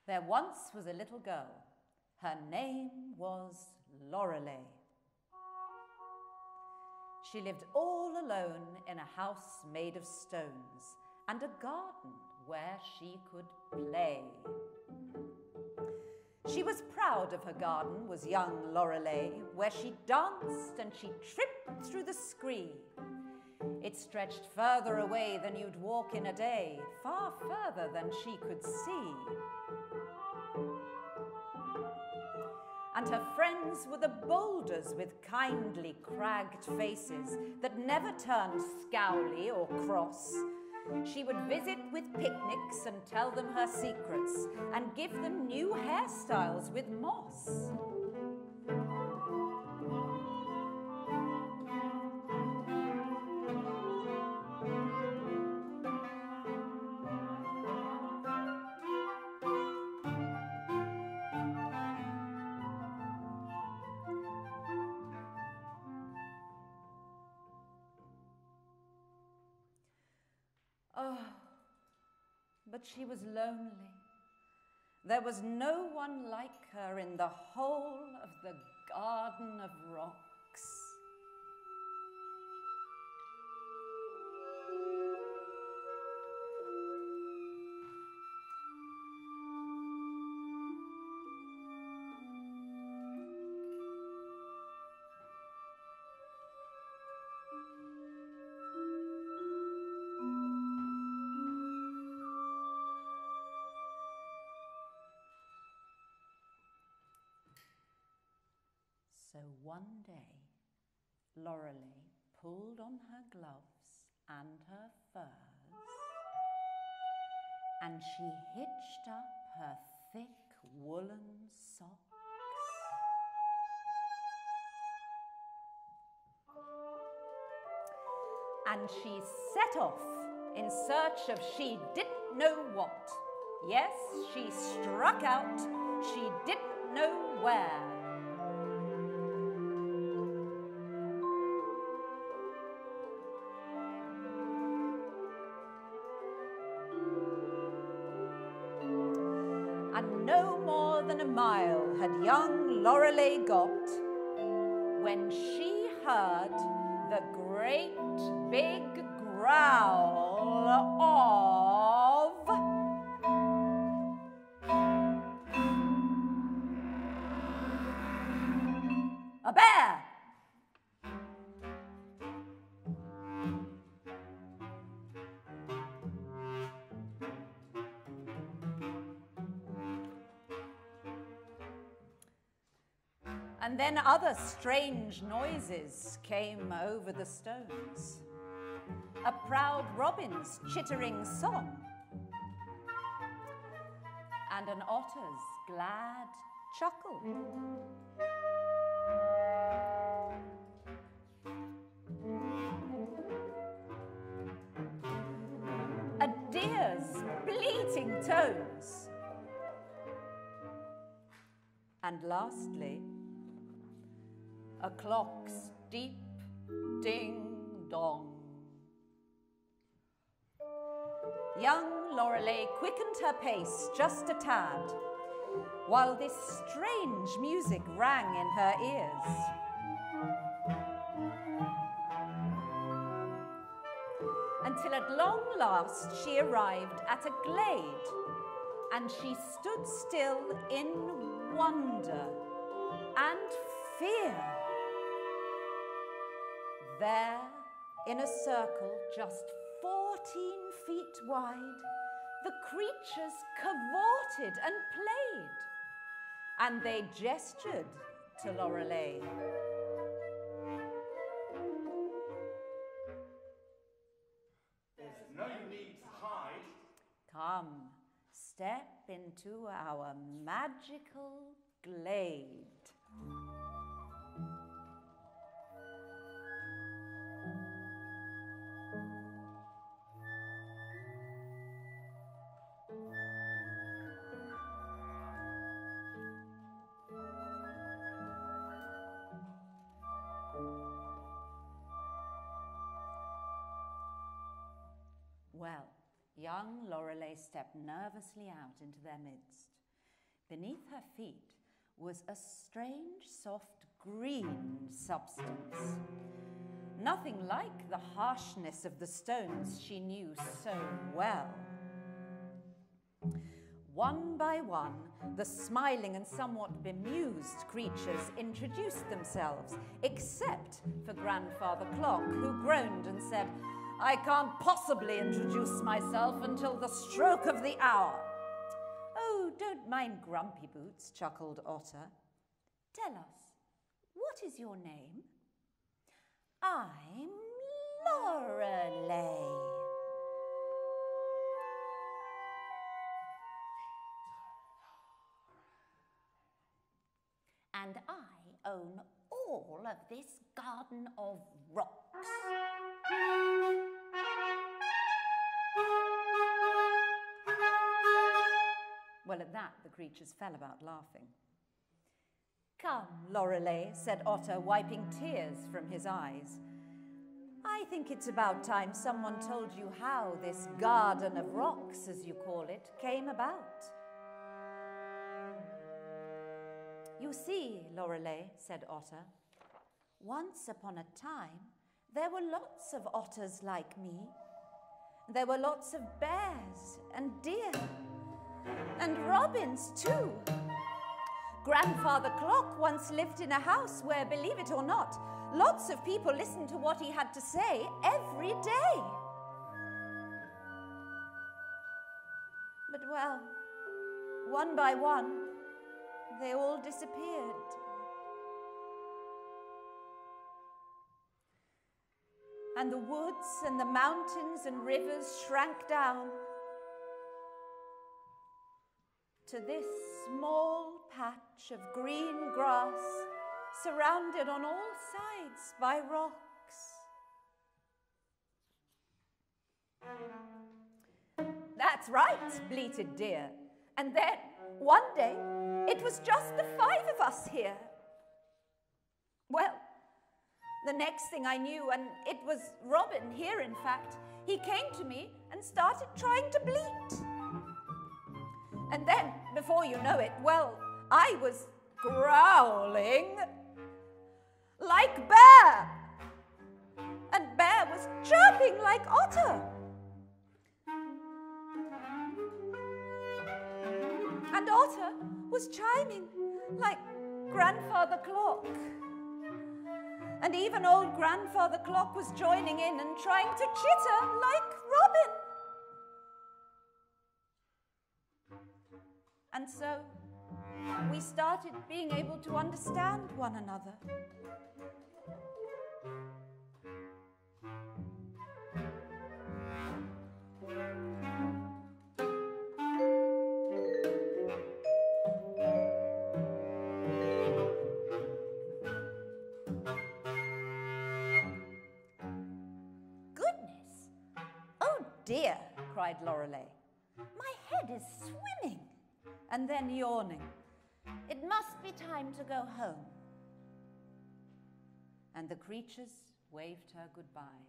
There once was a little girl. Her name was Lorelei. She lived all alone in a house made of stones and a garden where she could play. She was proud of her garden, was young Lorelei, where she danced and she tripped through the scree. It stretched further away than you'd walk in a day, far further than she could see. And her friends were the boulders with kindly cragged faces that never turned scowly or cross. She would visit with picnics and tell them her secrets and give them new hairstyles with moss. Oh, but she was lonely. There was no one like her in the whole of the Garden of Rocks. So one day, Lorelei pulled on her gloves and her furs, and she hitched up her thick woolen socks. And she set off in search of she didn't know what. Yes, she struck out, she didn't know where. And no more than a mile had young Lorelei got when she heard the great big growl of a bear. And then other strange noises came over the stones. A proud robin's chittering song, and an otter's glad chuckle. A deer's bleating tones. And lastly, a clock's deep ding-dong. Young Lorelei quickened her pace just a tad, while this strange music rang in her ears. Until at long last she arrived at a glade, and she stood still in wonder and fear. There, in a circle just 14 feet wide, the creatures cavorted and played, and they gestured to Lorelei. There's no need to hide. Come, step into our magical glade. Well, young Lorelei stepped nervously out into their midst. Beneath her feet was a strange, soft green substance. Nothing like the harshness of the stones she knew so well. One by one, the smiling and somewhat bemused creatures introduced themselves, except for Grandfather Clock, who groaned and said, "I can't possibly introduce myself until the stroke of the hour." "Oh, don't mind Grumpy Boots," chuckled Otter. "Tell us, what is your name?" "I'm Lorelei." "And I own all of this garden of rocks." Well, at that, the creatures fell about laughing. "Come, Lorelei," said Otter, wiping tears from his eyes. "I think it's about time someone told you how this garden of rocks, as you call it, came about." "You see, Lorelei," said Otter, "once upon a time, there were lots of otters like me. There were lots of bears and deer, and robins too. Grandfather Clock once lived in a house where, believe it or not, lots of people listened to what he had to say every day. But, well, one by one, they all disappeared. And the woods and the mountains and rivers shrank down to this small patch of green grass surrounded on all sides by rocks." "That's right," bleated Deer. "And then, one day, it was just the 5 of us here. Well, the next thing I knew, and it was Robin here, in fact, he came to me and started trying to bleat. And then, before you know it, well, I was growling like Bear, and Bear was chirping like Otter. And Otter was chiming like Grandfather Clock. And even old Grandfather Clock was joining in and trying to chitter like Robin. And so we started being able to understand one another. Goodness! Oh dear, cried Lorelei. My head is swimming. And then yawning. It must be time to go home. And the creatures waved her goodbye.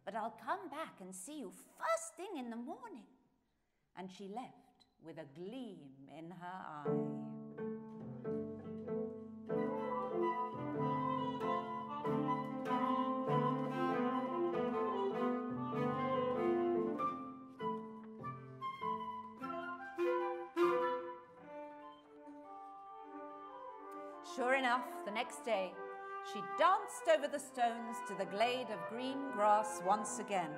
But I'll come back and see you first thing in the morning. And she left with a gleam in her eye. Sure enough, the next day, she danced over the stones to the glade of green grass once again.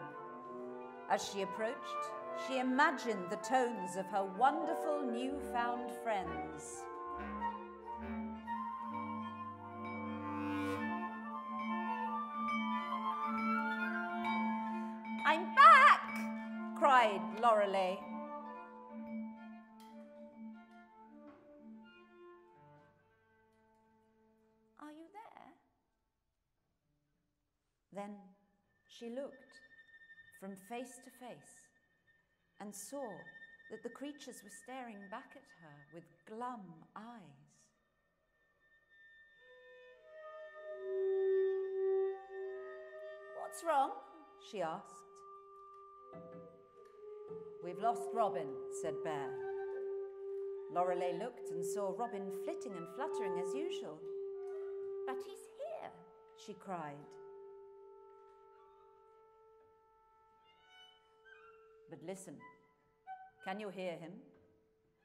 As she approached, she imagined the tones of her wonderful newfound friends. I'm back, cried Lorelei. Then she looked from face to face and saw that the creatures were staring back at her with glum eyes. What's wrong? She asked. We've lost Robin, said Bear. Lorelei looked and saw Robin flitting and fluttering as usual. "But he's here," she cried. "But listen, can you hear him?"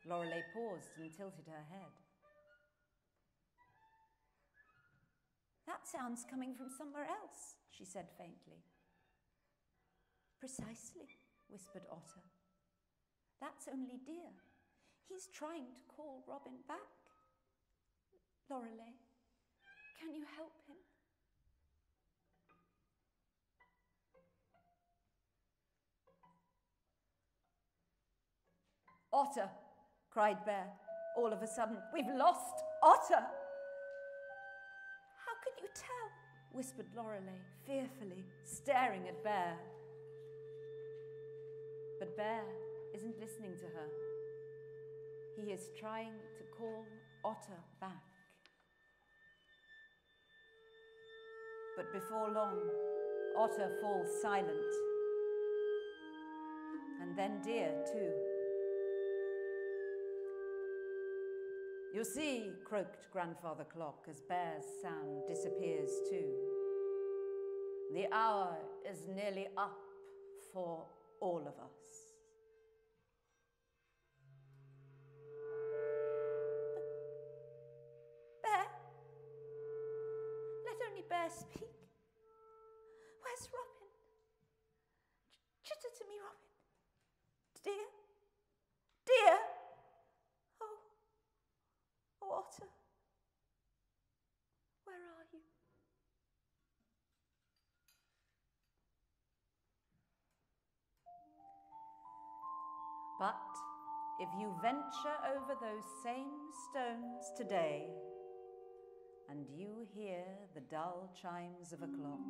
Lorelei paused and tilted her head. "That sound's coming from somewhere else," she said faintly. "Precisely," whispered Otter. "That's only Deer. He's trying to call Robin back. Lorelei, can you help him?" "Otter!" cried Bear. All of a sudden, "We've lost Otter!" "How can you tell?" whispered Lorelei, fearfully, staring at Bear. But Bear isn't listening to her. He is trying to call Otter back. But before long, Otter falls silent. And then Deer, too. "You see," croaked Grandfather Clock as Bear's sound disappears too, "the hour is nearly up for all of us." "Bear? Let only Bear speak. Where's Robin? Chitter to me, Robin. Dear? Dear? Oh, Otter, where are you?" But if you venture over those same stones today, and you hear the dull chimes of a clock,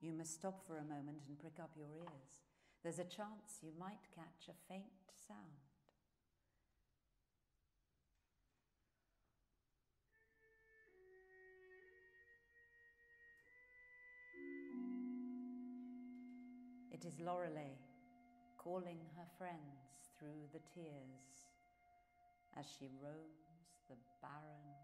you must stop for a moment and prick up your ears. There's a chance you might catch a faint sound. It is Lorelei calling her friends through the tears as she roams the barren